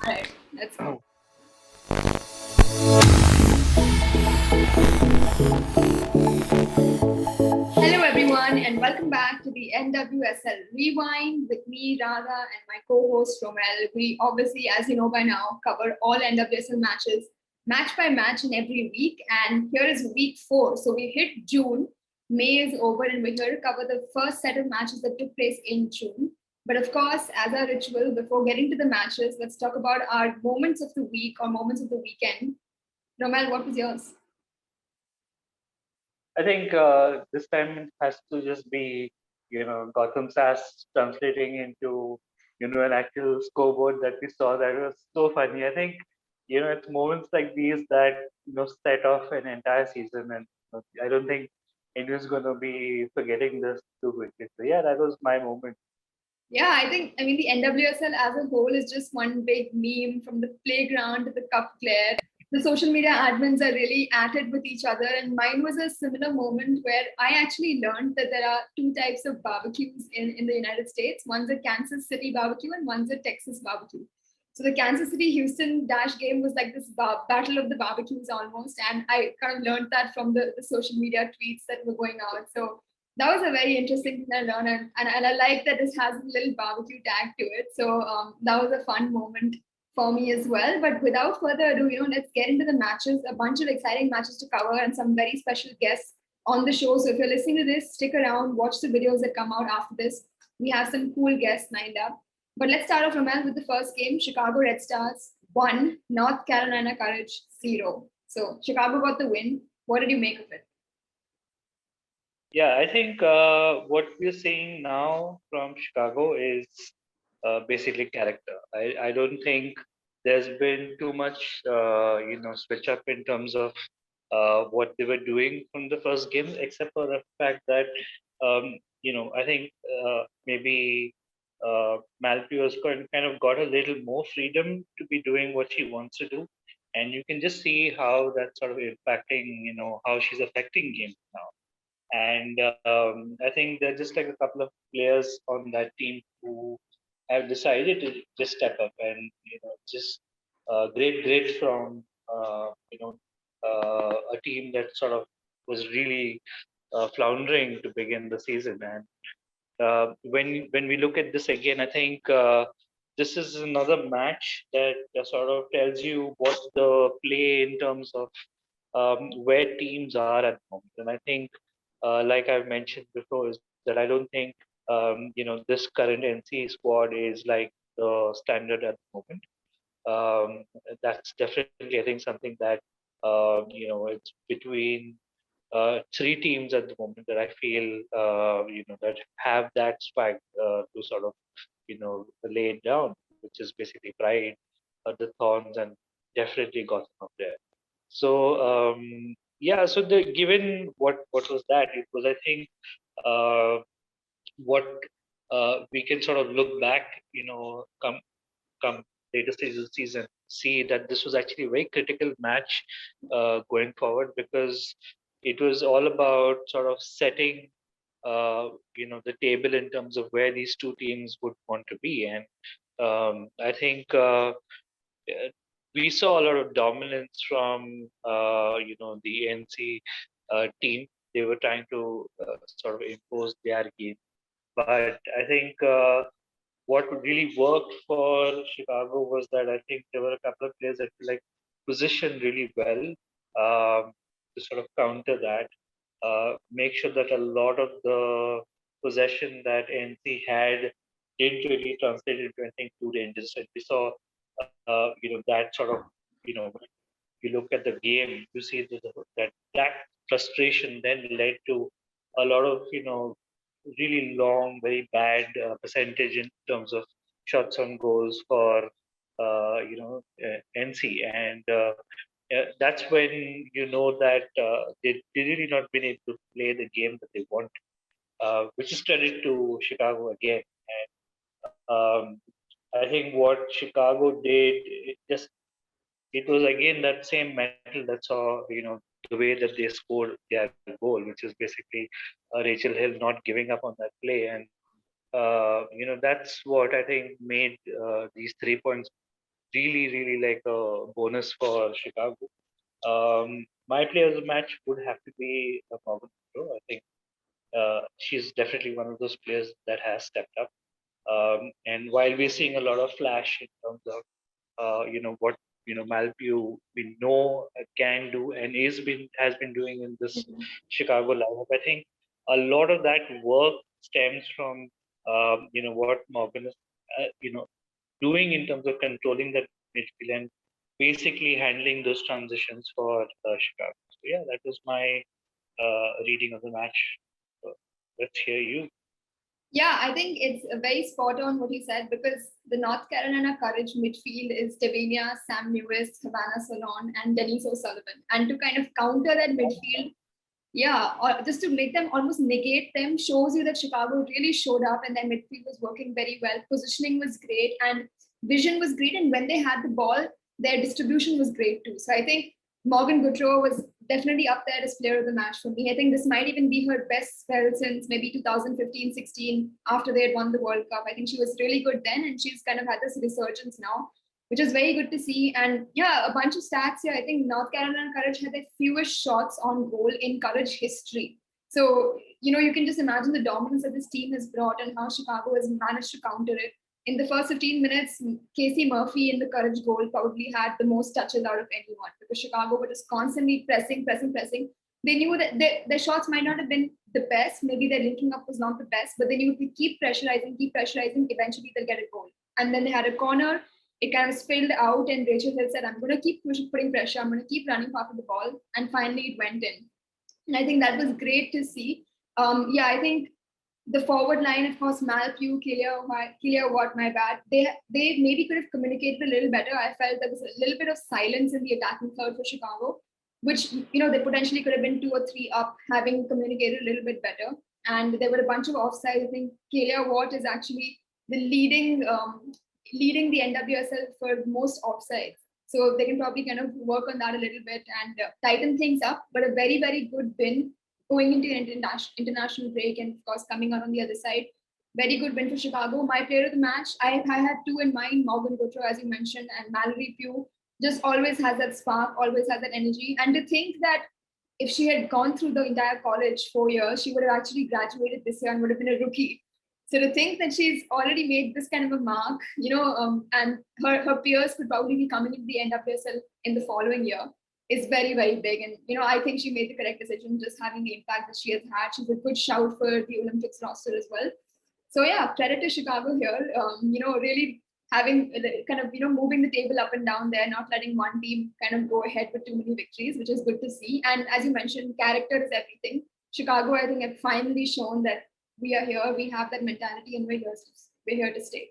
Alright, let's go. Hello, everyone, and welcome back to the NWSL Rewind with me, Radha, and my co host, Romel. We obviously, as you know by now, cover all NWSL matches, match by match, in every week. And here is week 4. So we hit June. May is over, and we're here to cover the first set of matches that took place in June. But of course, as our ritual, before getting to the matches, let's talk about our moments of the week or moments of the weekend. Romel, what was yours? I think this time it has to just be, Gotham SAS translating into, an actual scoreboard that we saw. That was so funny. I think, it's moments like these that, set off an entire season. And I don't think anyone's going to be forgetting this too quickly. So, yeah, that was my moment. Yeah, I mean, the NWSL as a whole is just one big meme from the playground to the cup glare. The social media admins are really at it with each other. And mine was a similar moment where I actually learned that there are two types of barbecues in the United States. One's a Kansas City barbecue and one's a Texas barbecue. So the Kansas City Houston Dash game was like this battle of the barbecues almost. And I kind of learned that from the social media tweets that were going out. So that was a very interesting thing I learned, and I like that this has a little barbecue tag to it. So that was a fun moment for me as well. But without further ado, let's get into the matches. A bunch of exciting matches to cover, and some very special guests on the show. So if you're listening to this, stick around, watch the videos that come out after this. We have some cool guests lined up. But let's start off, Ramal, with the first game. Chicago Red Stars 1, North Carolina Courage 0. So Chicago got the win. What did you make of it? Yeah, I think what we're seeing now from Chicago is basically character. I don't think there's been too much, switch up in terms of what they were doing from the first game, except for the fact that, I think maybe Mallory has kind of got a little more freedom to be doing what she wants to do. And you can just see how that's sort of impacting, how she's affecting games now. And I think there are just like a couple of players on that team who have decided to just step up and just great from a team that sort of was really floundering to begin the season. And when we look at this again, I think this is another match that sort of tells you what the play in terms of where teams are at the moment. And I think, like I've mentioned before, is that I don't think this current NC squad is like the standard at the moment. That's definitely, I think, something that it's between three teams at the moment that I feel that have that swag to sort of lay it down, which is basically Pride, the Thorns, and definitely Gotham up there. So yeah, so the given what was that? It was, I think, uh, what we can sort of look back, come later season, see that this was actually a very critical match going forward, because it was all about sort of setting the table in terms of where these two teams would want to be. And I think uh, we saw a lot of dominance from the NC team. They were trying to sort of impose their game, but I think what really worked for Chicago was that I think there were a couple of players that were like positioned really well to sort of counter that, make sure that a lot of the possession that NC had didn't really translate into anything too dangerous. And we saw, that sort of, when you look at the game, you see that frustration then led to a lot of, really long, very bad percentage in terms of shots on goals for NC, and that's when you know that they really not been able to play the game that they want, which is credit to Chicago again. And I think what Chicago did, it was again that same metal that saw the way that they scored their goal, which is basically Rachel Hill not giving up on that play. And that's what I think made these 3 points really like a bonus for Chicago. My player of the match would have to be Morgan Monroe. I think she's definitely one of those players that has stepped up. And while we're seeing a lot of flash in terms of what Malpew we know can do and has been doing in this Chicago lineup, I think a lot of that work stems from what Morgan is doing in terms of controlling that midfield and basically handling those transitions for Chicago. So yeah, that was my reading of the match. So let's hear you. Yeah, I think it's very spot on what you said, because the North Carolina Courage midfield is Tavernier, Sam Lewis, Havana Solon, and Denise O'Sullivan. And to kind of counter that midfield, yeah, or just to make them almost negate them, shows you that Chicago really showed up and their midfield was working very well. Positioning was great and vision was great. And when they had the ball, their distribution was great too. So I think Morgan Gautreau was definitely up there as player of the match for me. I think this might even be her best spell since maybe 2015-16 after they had won the World Cup. I think she was really good then, and she's kind of had this resurgence now, which is very good to see. And yeah, a bunch of stats here. I think North Carolina Courage had their fewest shots on goal in Courage history. So, you can just imagine the dominance that this team has brought and how Chicago has managed to counter it. In the first 15 minutes, Casey Murphy in the Courage goal probably had the most touches out of anyone, because Chicago were just constantly pressing. They knew that their shots might not have been the best. Maybe their linking up was not the best, but they knew if they keep pressurizing, eventually they'll get a goal. And then they had a corner. It kind of spilled out, and Rachel Hill said, I'm going to keep putting pressure. I'm going to keep running after the ball. And finally, it went in. And I think that was great to see. I think the forward line, of course, Malpew, Kealia Watt, my bad. They maybe could have communicated a little better. I felt there was a little bit of silence in the attacking third for Chicago, which, they potentially could have been 2 or 3 up, having communicated a little bit better. And there were a bunch of offsides. I think Kealia Watt is actually the leading the NWSL for most offsides. So they can probably kind of work on that a little bit and tighten things up. But a very, very good win going into an international break, and of course coming out on the other side. Very good win for Chicago. My player of the match, I had 2 in mind: Morgan Gautreau, as you mentioned, and Mallory Pugh. Just always has that spark, always has that energy. And to think that if she had gone through the entire college 4 years, she would have actually graduated this year and would have been a rookie. So to think that she's already made this kind of a mark, and her peers could probably be coming into the NWSL in the following year, is very, very big. And, I think she made the correct decision, just having the impact that she has had. She's a good shout for the Olympics roster as well. So yeah, credit to Chicago here. Really having kind of, moving the table up and down there, not letting one team kind of go ahead with too many victories, which is good to see. And as you mentioned, character is everything. Chicago, I think, have finally shown that we are here, we have that mentality, and we're here to stay.